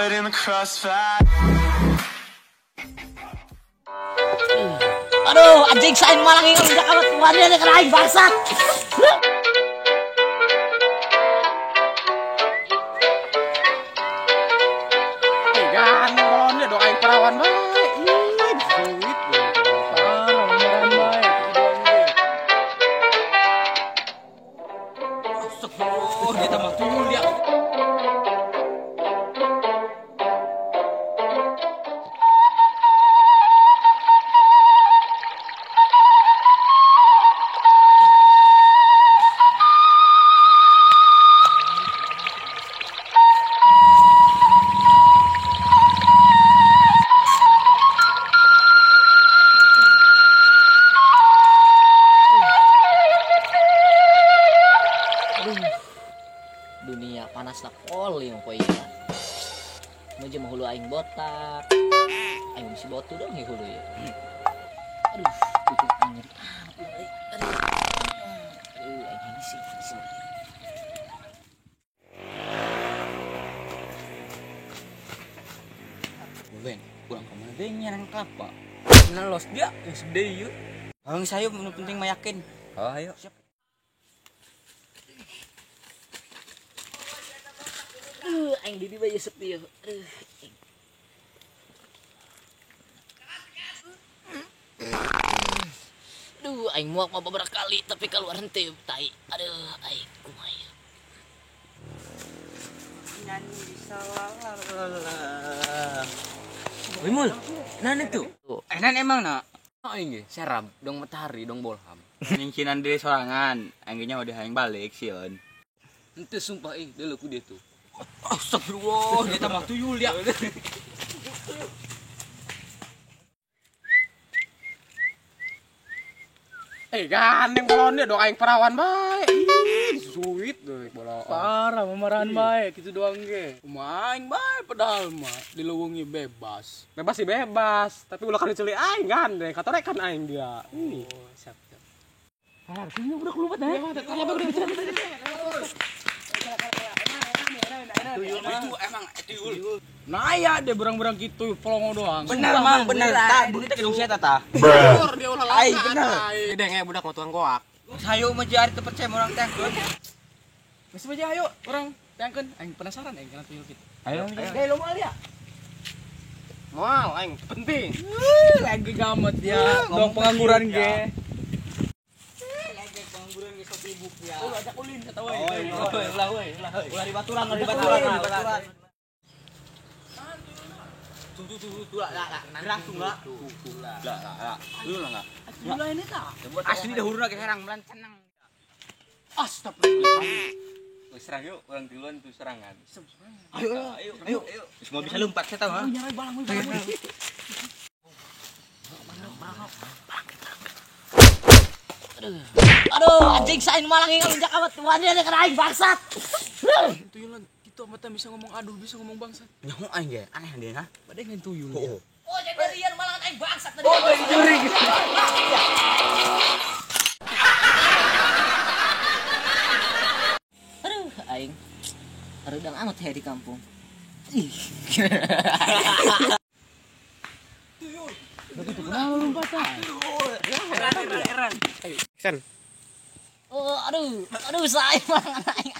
caught in the crossfire. Aduh, anjing saya malang ingat udah kawan tuannya ada keraing bangsat. Jangan kalau dia doain perawan baik. Ih, duit. Parah beneran baik. Astagfirullah, dia tambah tuyul dia. Dunia panas nak oli yang poe ya. Meje mah hulu aing botak. Aing mesti botu dong ya hulu ya. Aduh, tutup nyeri. Aduh, aing ini sih. Ben, pulang ke mana deh nyerang kelapa. Nah, los dia yang sedih yuk. Ang sayo penting mayakin. Oh, ayo. Siap. Aing di dieu sepi ya. Aduh, aing muak mah beberapa kali tapi keluar henteu tai. Aduh, aing kumaha. Nyanyi salah. Wimul, nan itu. Nan emang nak. Oh ini serab, dong matahari, dong bolham. Nyingkinan diri sorangan, anginnya udah hayang balik sion. Ente sumpah dulu ku dia tuh. Astagfirullah, dia tambah tuyul dia. Gandeng balon dia doain perawan baik. Sweet deh bola. Parah memarahan baik gitu doang ge. Main baik padahal mah diluwungi bebas. Bebas sih bebas, tapi ulah kali celi aing gandeng, katorek kan aing dia. Oh, siap. Ah, sini udah keluar dah. Itu emang tuyul. Nah ya dia berang-berang gitu polongo doang. Bener mang, bener. Tak, bunyi teh gedung sia tah. Bener dia ulah Ai bener. Deng budak mah tukang goak. Hayu mah jari teu percaya urang teh. Geus aja ayo orang tangkeun aing penasaran aing kana tuyul kitu. Ayo. Lo moal ya? Moal aing penting. Lagi gamet ya. Dong pengangguran ge. Lagi pengangguran ge sok sibuk ya. Oh ajak ulin kata we. Ulah di baturan. Tuh lah, langsung lah. Lah. Dulu lah enggak. Dulu ini tah. Asli dahurna ge herang melan cenang. Astagfirullah. Serang yuk, orang duluan tuh serangan. Ayo. Semua bisa lompat saya tahu ha. Nyari balang. Aduh, anjing saya malang ingat udah kawan tuannya ada keraing bangsat. Tuyulan kita mata bisa ngomong aduh, bisa ngomong bangsat. Nyaho aing ge, aneh deh ha. Padahal ngan tuyul. Oh. Oh, jadi rian malang aing bangsat tadi. Oh, jadi juri. Aduh, aing redang amat ya di kampung. Ih. Begitu kenapa lompatan? Eran. Sen. Oh, aduh, saya malang aing.